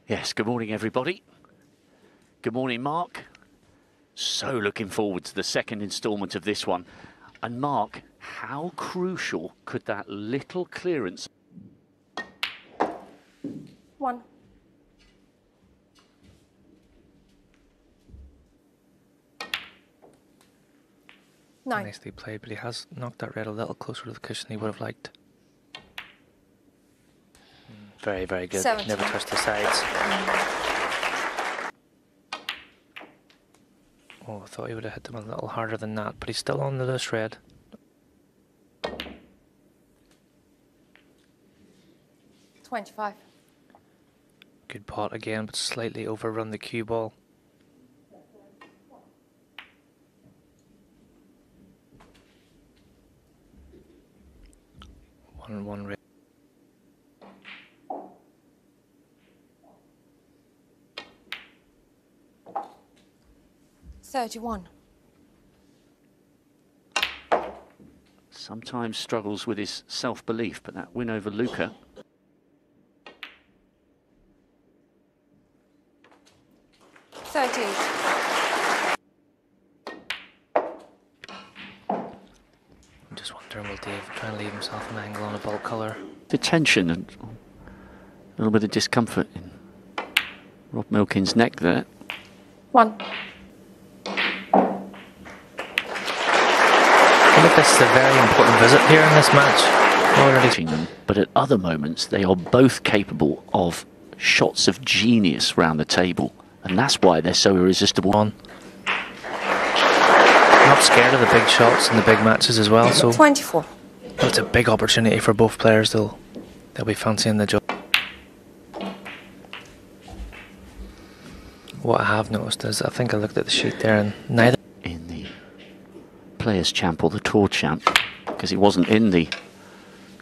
Yes, good morning everybody. Good morning Mark. So looking forward to the second instalment of this one. And Mark, how crucial could that little clearance... 1. Nicely played, but he has knocked that red a little closer to the cushion than he would have liked. Very, very good. 17. Never touched the sides. Oh, I thought he would have hit them a little harder than that, but he's still on the loose red. 25. Good pot again, but slightly overrun the cue ball. One red. 31. Sometimes struggles with his self-belief, but that win over Luca... 38. I'm just wondering, will Dave try and leave himself an angle on a bulk colour? The tension and a little bit of discomfort in Rob Milkins' neck there. 1. I think this is a very important visit here in this match. Already them, but at other moments they are both capable of shots of genius round the table, and that's why they're so irresistible. Not scared of the big shots and the big matches as well, so 24. it's a big opportunity for both players. They'll be fancying the job. What I have noticed is, I think I looked at the sheet there, and neither In the Players' Champ or the Tour Champ, because he wasn't in the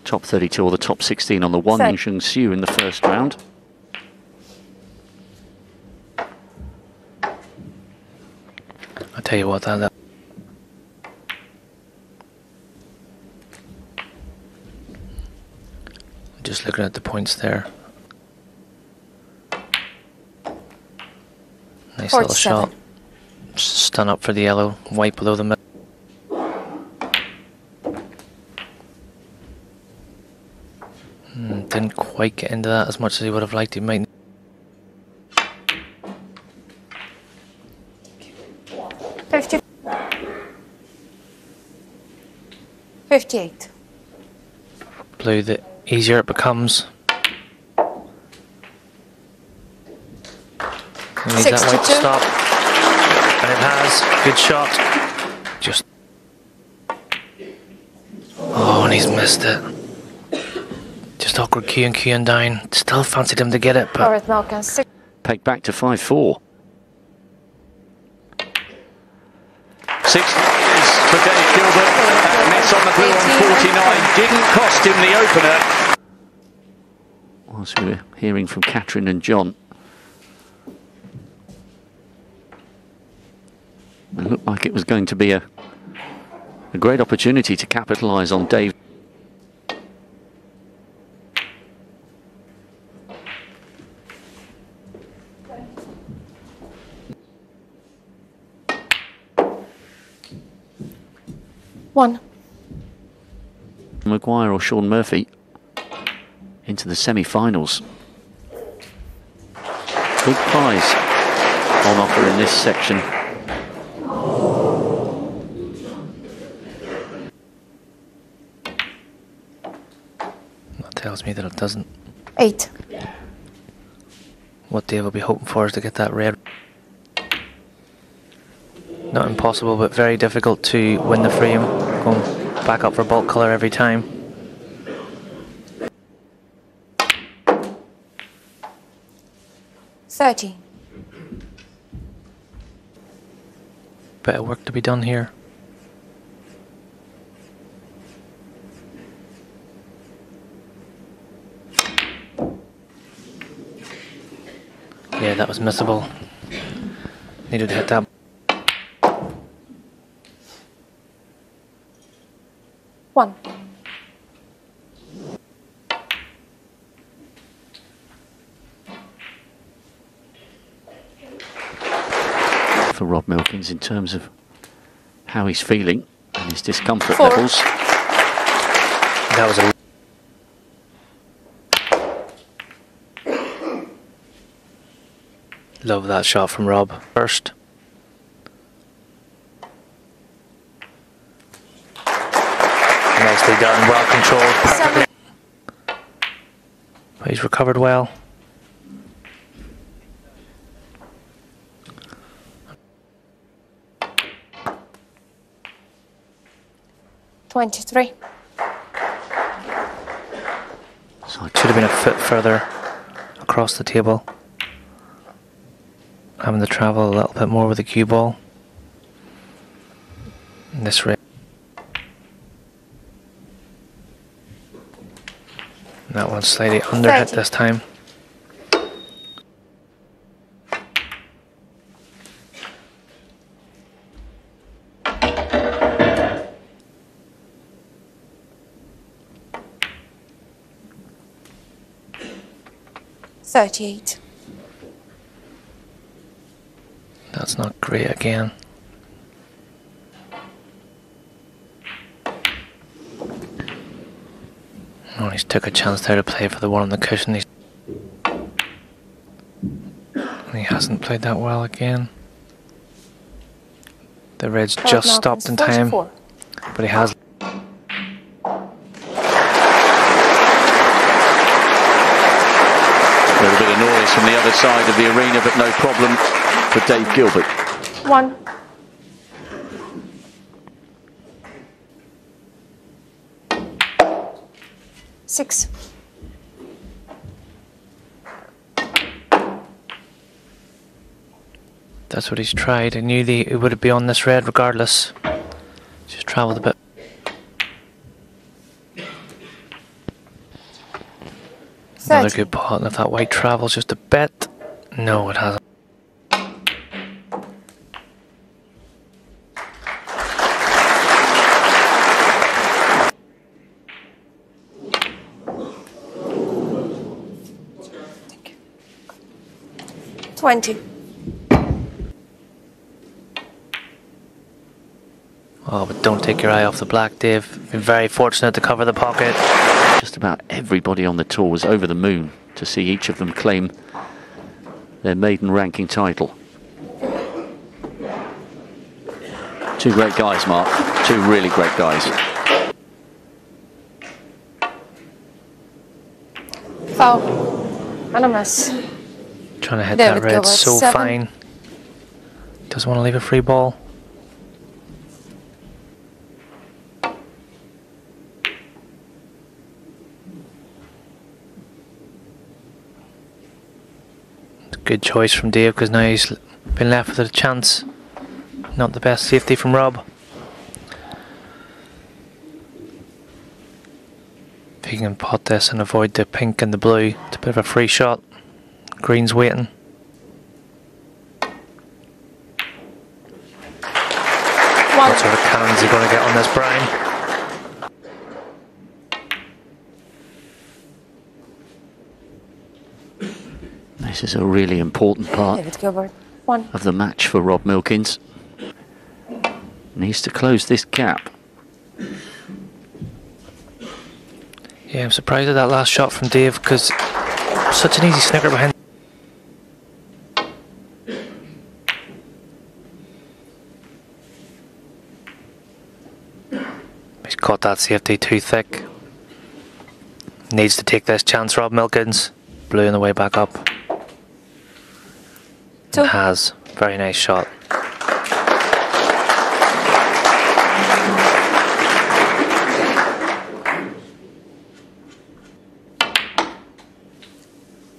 top 32 or the top 16 on the one So- Ying Xiu in the first round. I tell you what, that just looking at the points there. Nice little 47. shot. Stun up for the yellow, white below the middle. Didn't quite get into that as much as he would have liked. He might. 50. 58. Blue, the easier it becomes. He needs that white to 62. stop. And it has. Good shot. Just. Oh, and he's missed it. Just awkward Q and down. Still fancied him to get it, but Alright, Milkins. 6. Pegged back to 5-4. 6 players for Dave Gilbert. That miss on the blue on 49 didn't cost him the opener. Whilst we were hearing from Catherine and John, it looked like it was going to be a great opportunity to capitalise on Dave. One. Maguire or Sean Murphy into the semi-finals. Big prize on offer in this section. that tells me that it doesn't. 8. What Dave will be hoping for is to get that red. Not impossible, but very difficult to win the frame. Going back up for bulk colour every time. $30. Bit of work to be done here. Yeah, that was missable. Needed to hit that. One. for Rob Milkins in terms of how he's feeling and his discomfort 4. levels. That was a love that shot from Rob first. Nicely done, well controlled, perfectly. But he's recovered well. $23. So Should have been a foot further across the table. Having to travel a little bit more with the cue ball. In this race. That one's slightly under hit this time. $38. That's not great again. Oh, he's took a chance there to play for the one on the cushion. He hasn't played that well again. The red's just stopped in time, but he has. a little bit of noise from the other side of the arena, but no problem for Dave Gilbert. 1. $6. That's what he's tried. I knew it would be on this red regardless. Just travelled a bit. Another good pot, and if that white travels just a bit. No, it hasn't. $20. Oh, but don't take your eye off the black, Dave. Been very fortunate to cover the pocket. Just about everybody on the tour was over the moon to see each of them claim their maiden ranking title. Two great guys, Mark. Two really great guys. Foul. And a miss. Trying to hit David that red Gilbert, so 7. fine. Doesn't want to leave a free ball. Good choice from Dave, because now he's been left with a chance. Not the best safety from Rob. If he can pot this and avoid the pink and the blue, it's a bit of a free shot. Green's waiting. What sort of cannons are going to get on this brown? This is a really important part David Gilbert. 1. of the match for Rob Milkins. Needs to close this gap. Yeah, I'm surprised at that last shot from Dave, because such an easy snooker behind. He's caught that safety too thick. Needs to take this chance, Rob Milkins. Blue on the way back up. 2. And has. Very nice shot.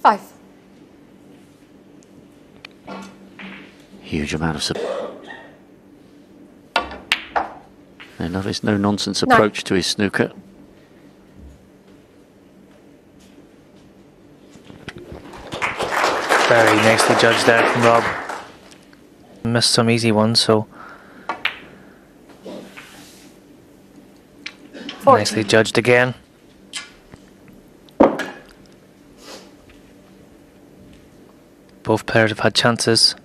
$5. Huge amount of support. And of his no-nonsense approach to his snooker. Very nicely judged there from Rob. Missed some easy ones, so 14. nicely judged again. Both players have had chances.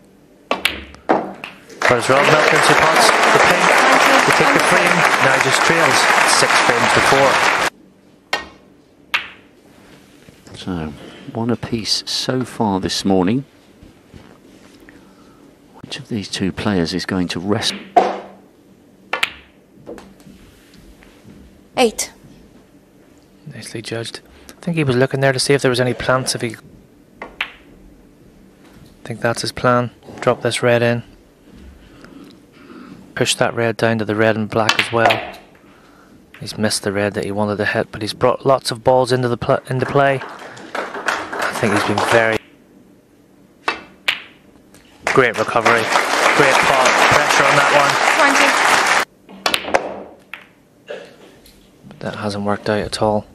But it's Rob Milkins who pots the pink to take the frame. Now just trails 6 frames to 4. So, one apiece so far this morning. Which of these two players is going to rest? 8. Nicely judged. I think he was looking there to see if there was any plants. I think that's his plan. Drop this red in. Push that red down to the red and black as well. He's missed the red that he wanted to hit, but he's brought lots of balls into play. I think he's been very... Great recovery. Great pot. Pressure on that one. 20. But that hasn't worked out at all.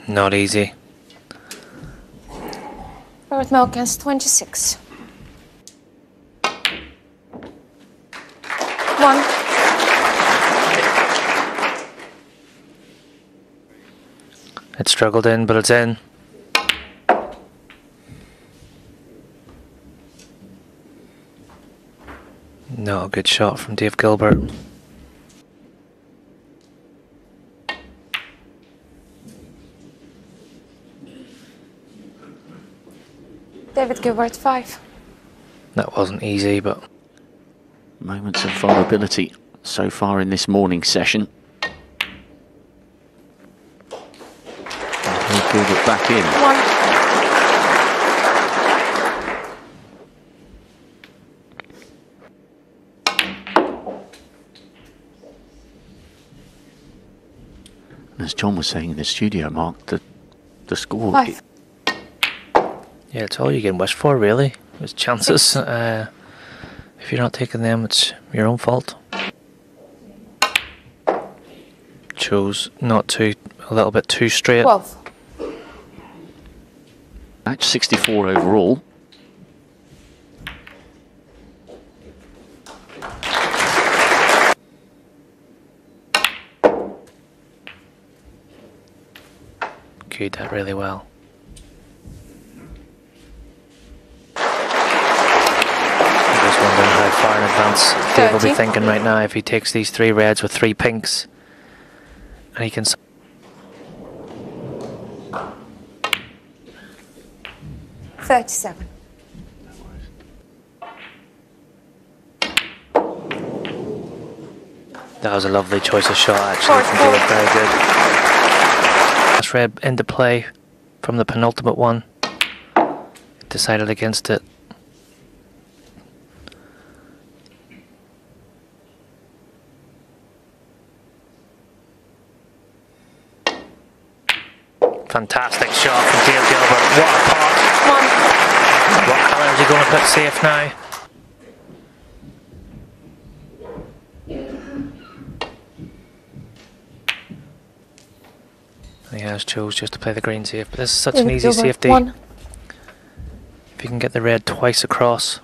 Not easy. Robert Milkins, 26. 1. It struggled in, but it's in. Not a good shot from Dave Gilbert. David Gilbert, 5. That wasn't easy, but... Moments of vulnerability so far in this morning session. Gilbert back in. 1. As John was saying in the studio, Mark, the score... 5. Yeah, it's all you can wish for, really. There's chances. If you're not taking them, it's your own fault. Chose not to, a little bit too straight. 12. Match 64 overall. Cued that really well. Wondering how far in advance Dave will be thinking right now if he takes these 3 reds with 3 pinks and he can... 37. That was a lovely choice of shot actually from Dave, very good. Last red into play from the penultimate one. Decided against it. Fantastic shot from Dave Gilbert. What a pot. 1. What colour is he going to put safe now? He has chose just to play the green safe, but this is such an easy safety. 1. If you can get the red twice across.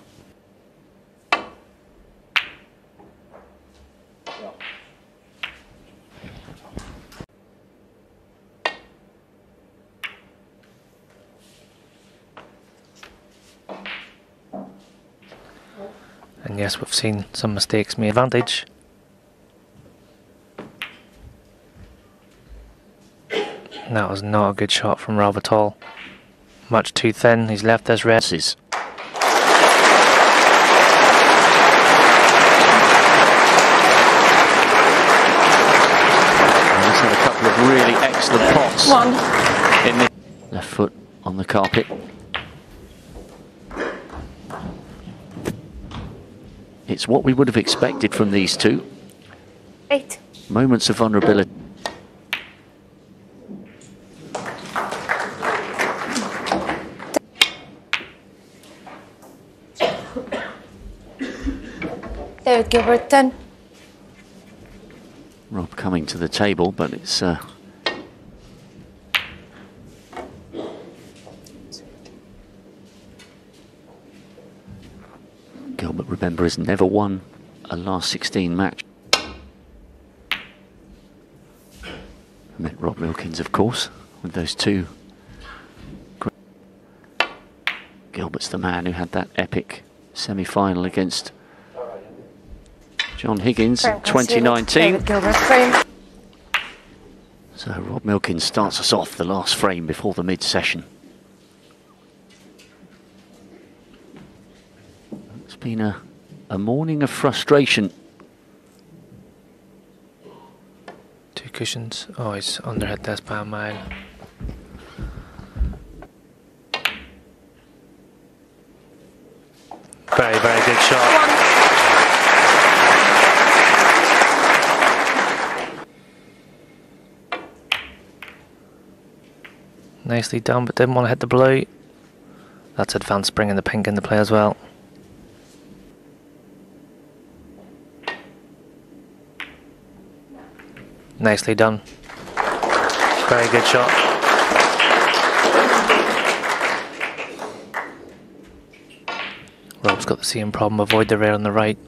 And yes, we've seen some mistakes made. Advantage. That was not a good shot from Rob at all. Much too thin. He's left this red. He's had a couple of really excellent pots. 1. In the left foot on the carpet. It's what we would have expected from these two. 8. Moments of vulnerability. David Gilbert, 10. Rob coming to the table, but it's Gilbert, remember, has never won a last 16 match. Met Rob Milkins, of course, with those 2 Gilbert's the man who had that epic semi-final against John Higgins in 2019. Gilbert, frame. So Rob Milkins starts us off the last frame before the mid-session. It's been a morning of frustration. Two cushions. Oh, he's underhit this by a mile. Very, very good shot. Nicely done, but didn't want to hit the blue. That's advanced bringing the pink into play as well. Nicely done. Very good shot. Rob's got the same problem. Avoid the red on the right.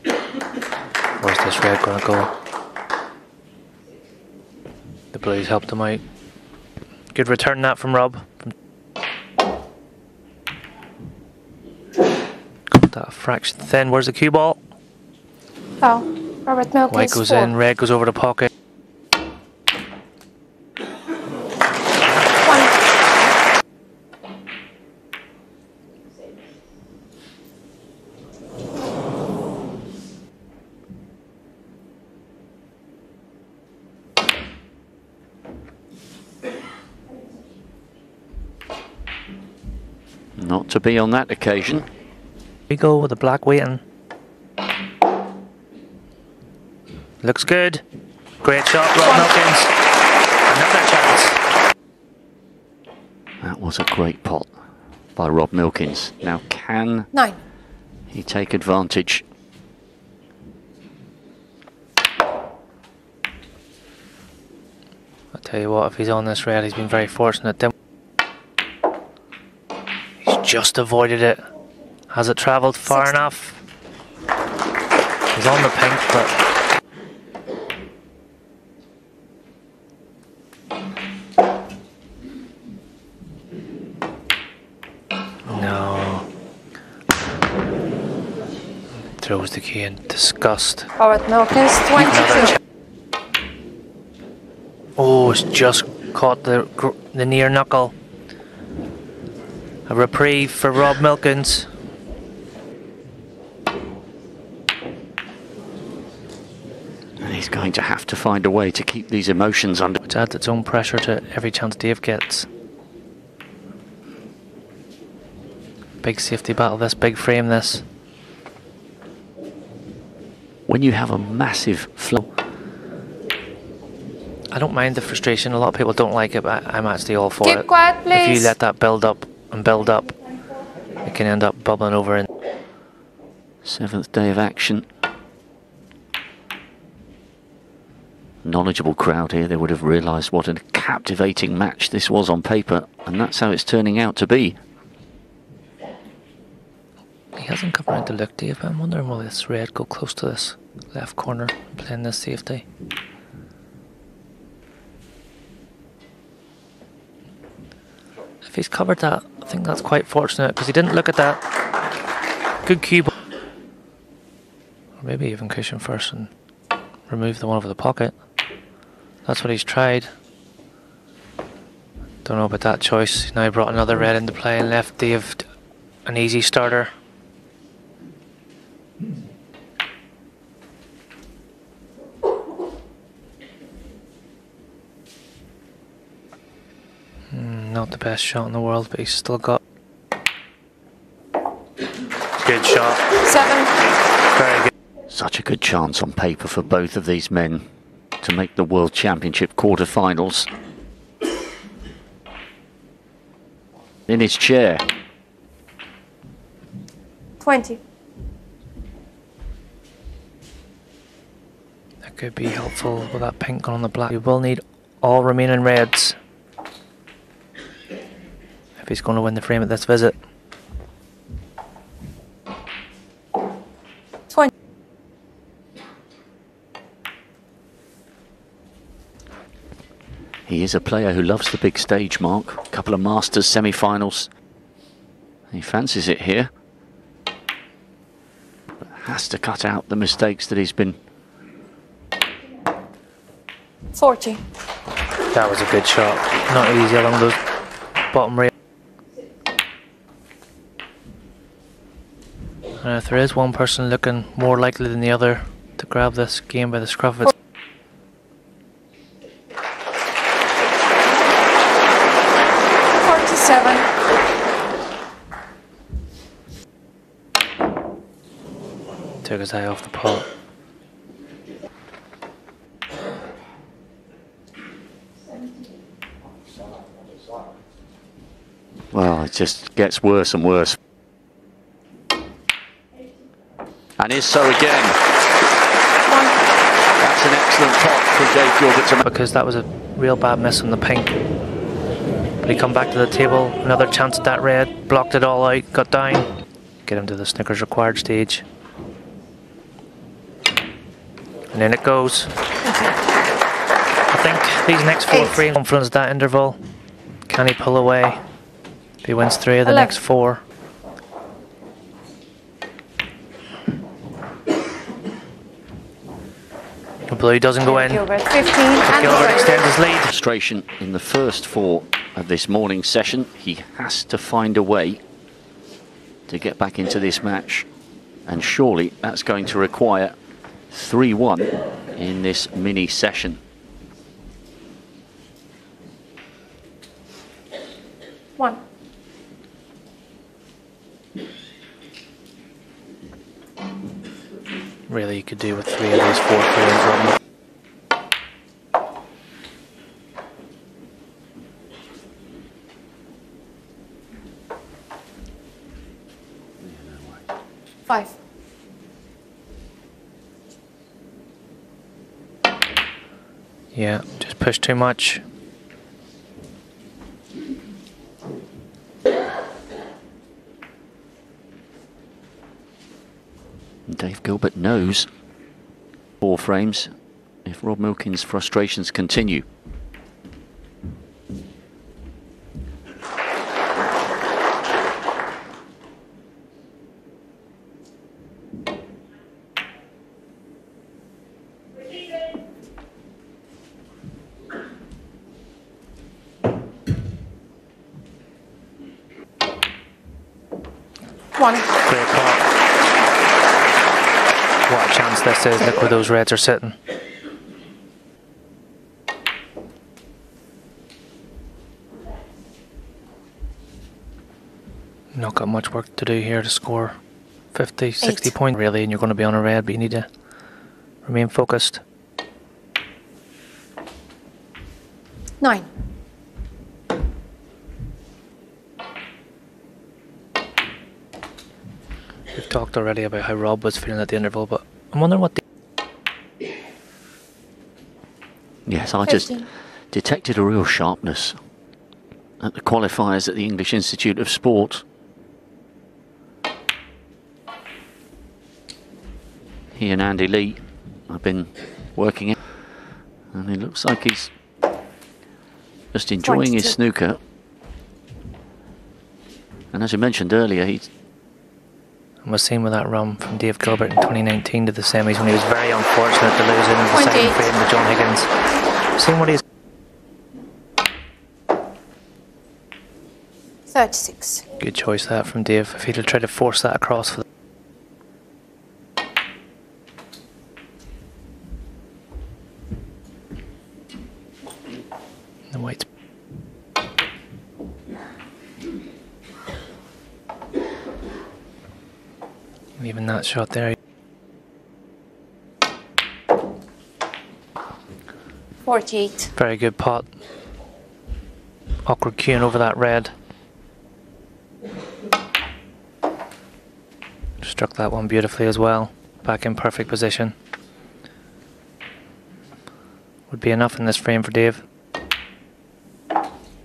Where's this red going to go? The blues helped him out. Good return that from Rob. Got that a fraction thin. Where's the cue ball? Foul. Robert Milkins. White goes 4. in, red goes over the pocket. 1. Not to be on that occasion. We go with the black waiting. Looks good. Great shot, Rob Milkins. Another chance. That was a great pot by Rob Milkins. Now can 9. he take advantage? I'll tell you what, if he's on this rail, he's been very fortunate. He's just avoided it. Has it travelled far 60. enough? He's on the pink, but no. Throws the key in disgust. Robert Milkins, 22. Oh, it's just caught the near knuckle. A reprieve for Rob Milkins. And he's going to have to find a way to keep these emotions under. Which adds its own pressure to every chance Dave gets. Big safety battle, this big frame, this. When you have a massive flow. I don't mind the frustration. A lot of people don't like it, but I'm actually all for Keep it. quiet, please. If you let that build up and build up, it can end up bubbling over in. 7th day of action. Knowledgeable crowd here. They would have realised what a captivating match this was on paper, and that's how it's turning out to be. He hasn't come around to look, Dave, but I'm wondering will this red go close to this left corner and playing this safety. If he's covered that, I think that's quite fortunate because he didn't look at that. Good cue. Or maybe even cushion first and remove the one over the pocket. That's what he's tried. Don't know about that choice. He's now brought another red into play and left Dave an easy starter. Not the best shot in the world, but he's still got. Good shot. 7. Very good. Such a good chance on paper for both of these men to make the World Championship quarterfinals. In his chair. 20. That could be helpful with that pink on the black. We will need all remaining reds if he's going to win the frame at this visit. 20. He is a player who loves the big stage, Mark. A couple of Masters semi-finals He fancies it here, but has to cut out the mistakes that he's been. 40. That was a good shot. Not easy along those bottom rail. And if there is one person looking more likely than the other to grab this game by the scruff of its 47. took his eye off the pot. Well, it just gets worse and worse. And is so again. That's an excellent pot from Dave Gilbert to make. Because that was a real bad miss on the pink. But he come back to the table, another chance at that red, blocked it all out, got down. Get him to the Snooker's required stage. And in it goes. I think these next four frames influence that interval. Can he pull away? If he wins 3 of the next 4. The blue doesn't go in. Gilbert, 15 and Gilbert extends his lead. Frustration in the first 4 of this morning session. He has to find a way to get back into this match. And surely that's going to require 3-1 in this mini session. 1. Really, you could do with 3 of these 4 players. Five. Yeah, just push too much. Dave Gilbert knows 4 frames if Rob Milkins' frustrations continue. One. Great pot. What a chance this is. Look where those reds are sitting. Not got much work to do here to score 50, 60 points really, and you're going to be on a red, but you need to remain focused. 9. We've talked already about how Rob was feeling at the interval, but I'm wondering what Yes, I just detected a real sharpness at the qualifiers at the English Institute of Sport. He and Andy Lee have been working it, and it looks like he's just enjoying his snooker. And as you mentioned earlier, he's was seen with that run from Dave Gilbert in 2019 to the semis when he was very unfortunate to lose in the second frame to John Higgins. Seen what he's 36. Good choice that from Dave. If he'd have tried to force that across for the whites. Even that shot there. 48. Very good pot. Awkward cueing over that red. Struck that one beautifully as well. Back in perfect position. Would be enough in this frame for Dave.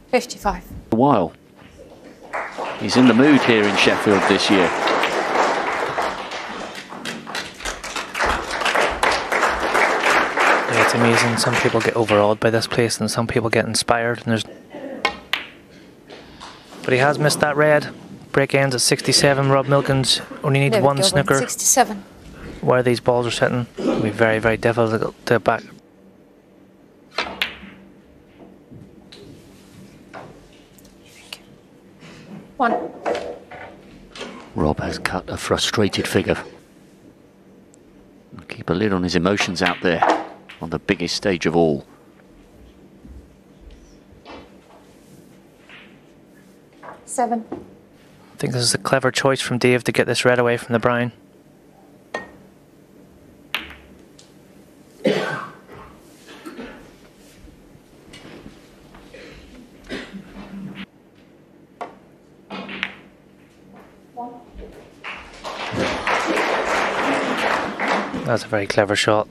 55. a while. He's in the mood here in Sheffield this year. It's amazing. Some people get overawed by this place and some people get inspired. And but he has missed that red. Break ends at 67. Rob Milkins only needs David one Gilbert, snooker. 67. Where these balls are sitting, it'll be very, very difficult to back. One. Rob has cut a frustrated figure. Keep a lid on his emotions out there on the biggest stage of all. Seven. I think this is a clever choice from Dave to get this red away from the brown. That's a very clever shot.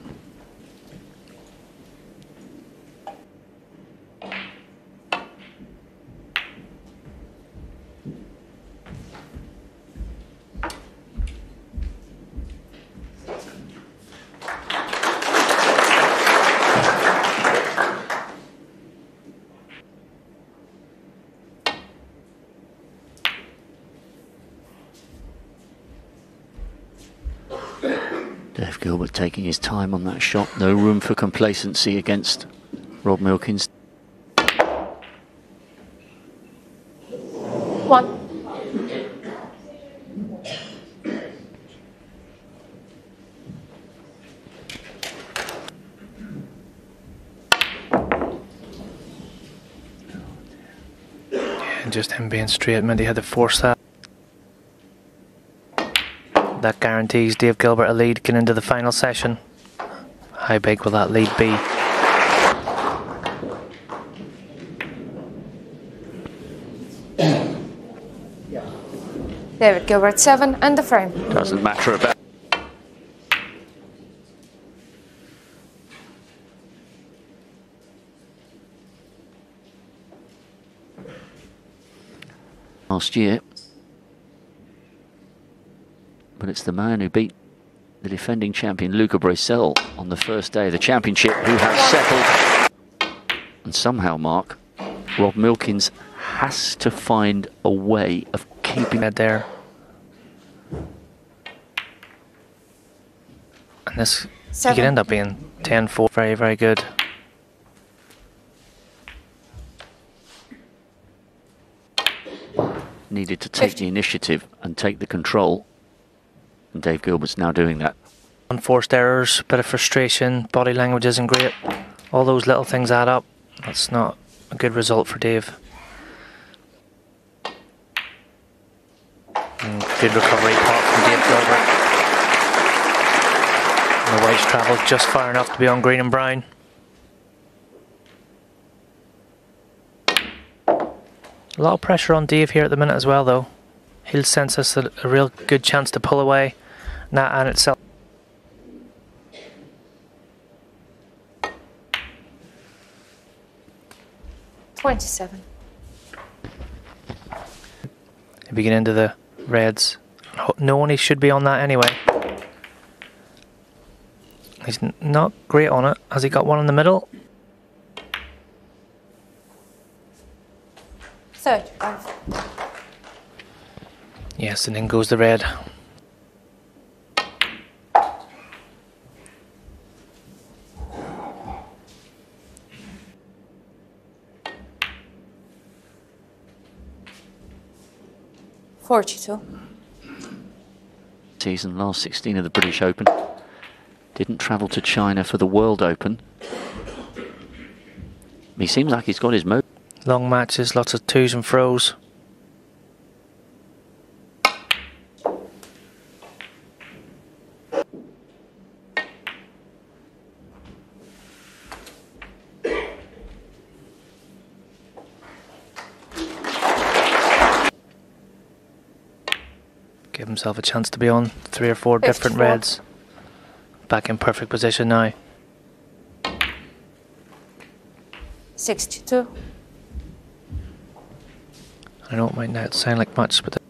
Dave Gilbert taking his time on that shot. No room for complacency against Rob Milkins. One. And just him being straight meant he had to force that. That guarantees Dave Gilbert a lead getting into the final session. How big will that lead be? David Gilbert, 7 and the frame. Doesn't matter about. Last year. But it's the man who beat the defending champion Luca Bracel on the first day of the championship who has settled. And somehow, Mark, Rob Milkins has to find a way of keeping it there. And this he could end up being 10-4. Very, very good. Needed to take the initiative and take the control. And Dave Gilbert's now doing that. Unforced errors, bit of frustration, body language isn't great. All those little things add up. That's not a good result for Dave. And good recovery pot from Dave Gilbert. And the white's travelled just far enough to be on green and brown. A lot of pressure on Dave here at the minute as well though. He'll sense us a real good chance to pull away. That and itself. $27. If we get into the reds, knowing he should be on that anyway. He's not great on it. Has he got one in the middle? 35. Yes, and in goes the red. $42. Season last 16 of the British Open. Didn't travel to China for the World Open. He seems like he's got his mo. Long matches, lots of twos and fros. Give himself a chance to be on 3 or 4 different 54. reds. Back in perfect position now. 62. I know it might not sound like much, but it's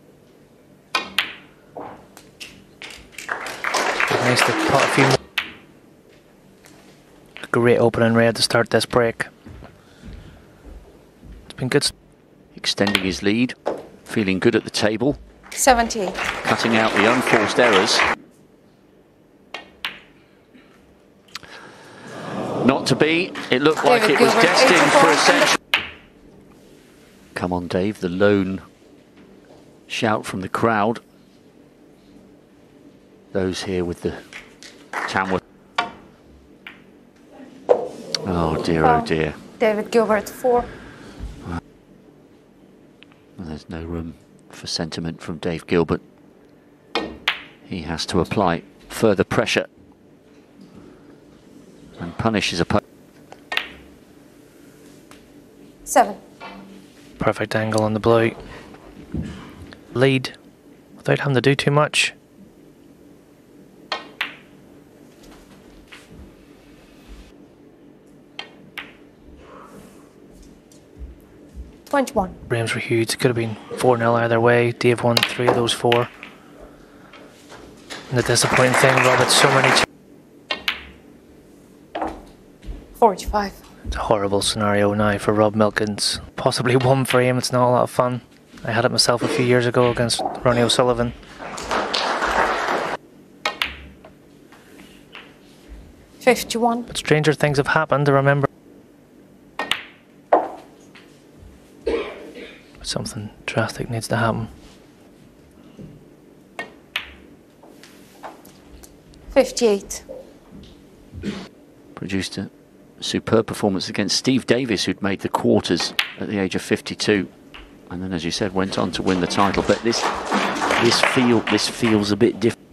nice to pot a few more. Great opening red to start this break. It's been good. Extending his lead. feeling good at the table, 78. cutting out the unforced errors. Not to be. It looked like David it was Gilbert, destined for a 84. century. Come on, Dave, the lone shout from the crowd. Those here with the Tamworth. Oh dear, oh dear. David Gilbert, 4. There's no room for sentiment from Dave Gilbert. He has to apply further pressure and punish his opponent. 7. Perfect angle on the blue. Lead without having to do too much. Twenty-one. Frames were huge. It could have been 4-0 either way. Dave won 3 of those 4. And the disappointing thing, Rob, had so many. 45. It's a horrible scenario now for Rob Milkins. Possibly 1 frame. It's not a lot of fun. I had it myself a few years ago against Ronnie O'Sullivan. 51. But stranger things have happened. I remember something drastic needs to happen. 58. Produced a superb performance against Steve Davis, who'd made the quarters at the age of 52, and then, as you said, went on to win the title. But this feels a bit different.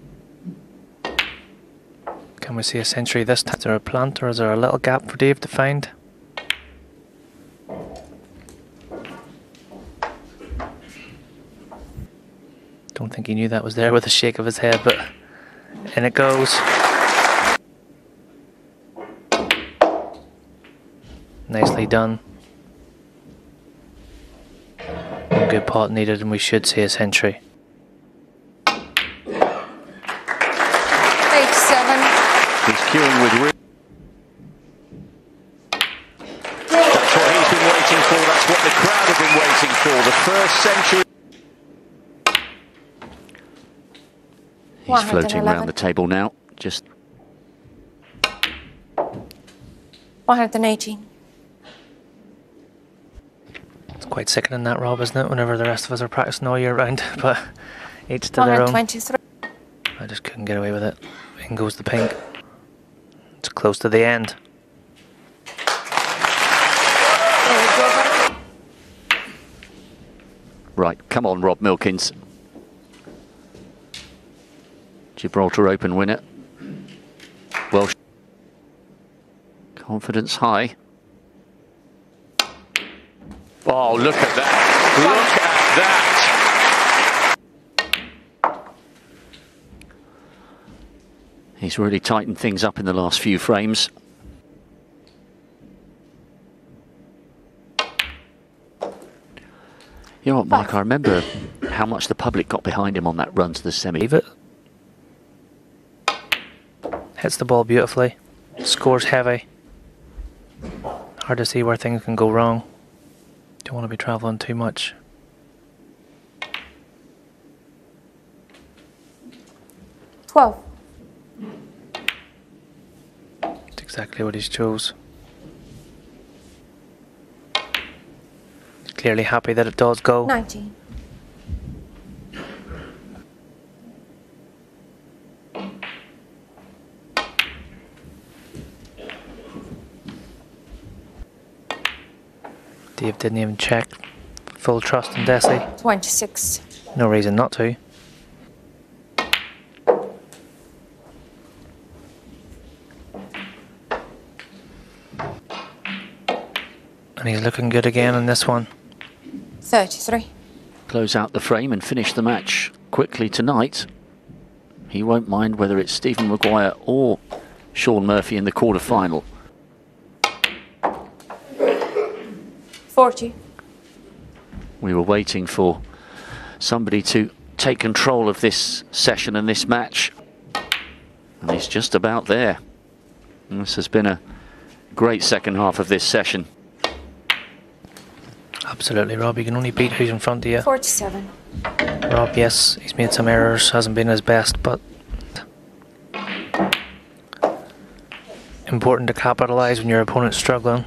Can we see a century this time? Is there a plant or is there a little gap for Dave to find? Don't think he knew that was there with a shake of his head, but in it goes. Nicely done. One good pot needed and we should see a century. 87. He's queuing with That's what he's been waiting for. That's what the crowd have been waiting for. The first century. He's floating around the table now. Just 118. It's quite sickening that, Rob, isn't it? Whenever the rest of us are practicing all year round, but each to their own. 123. I just couldn't get away with it. In goes the pink. It's close to the end. right. Come on, Rob Milkins. Gibraltar Open winner. Well, confidence high. Oh, look at that. Look at that. He's really tightened things up in the last few frames. You know what, Mike, I remember how much the public got behind him on that run to the semi. Leave it. Hits the ball beautifully. Scores heavy. Hard to see where things can go wrong. Don't want to be travelling too much. $12. It's exactly what he's chose. Clearly happy that it does go. 19. Dave didn't even check. Full trust in Desi. 26. No reason not to. And he's looking good again on this one. 33. Close out the frame and finish the match quickly tonight. He won't mind whether it's Stephen Maguire or Sean Murphy in the quarter-final. 40. We were waiting for somebody to take control of this session and this match, and he's just about there. And this has been a great second half of this session. Absolutely, Rob. You can only beat who's in front of you. 47. Rob, yes, he's made some errors, hasn't been his best, but important to capitalise when your opponent's struggling.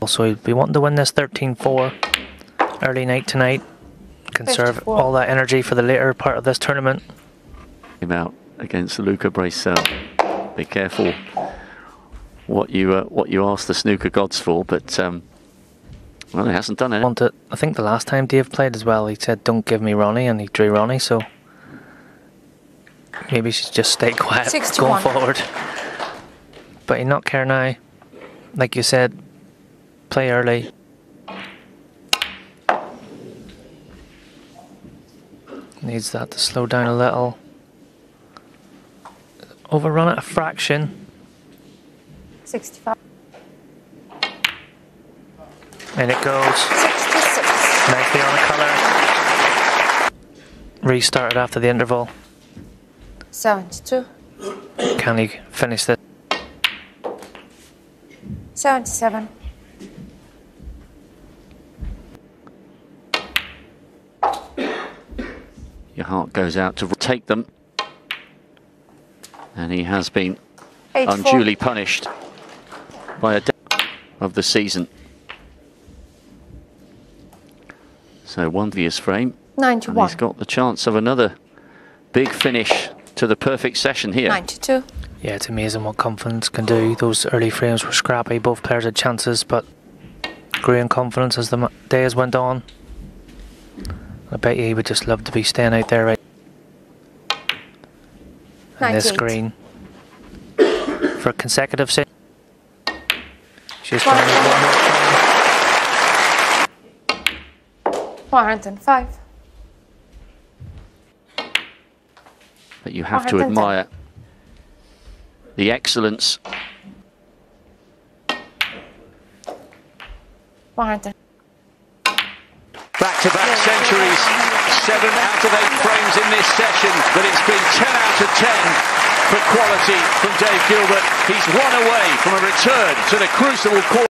Also, he'll be wanting to win this 13-4 early night tonight. Conserve 54. all that energy for the later part of this tournament. Came out against Luca Bracel. Be careful what you ask the snooker gods for, but well, he hasn't done it. I think the last time Dave played as well, he said, "Don't give me Ronnie," and he drew Ronnie. So maybe he should just stay quiet 61. going forward. But he not care now. Like you said, play early. Needs that to slow down a little. Overrun it a fraction. 65. And it goes. 66. Nicely on the colour. Restarted after the interval. 72. Can he finish this? 77. Your heart goes out to take them. And he has been 84. unduly punished by a day of the season. So one previous frame. 91. And he's got the chance of another big finish to the perfect session here. 92. Yeah, it's amazing what confidence can do. Those early frames were scrappy. Both players had chances, but grew in confidence as the days went on. I bet you he would just love to be staying out there right on this green for a consecutive set. She's trying to one more time. 105. But you have to admire the excellence. 100. Back-to-back centuries, 7 out of 8 frames in this session, but it's been 10 out of 10 for quality from Dave Gilbert. He's one away from a return to the Crucible Court.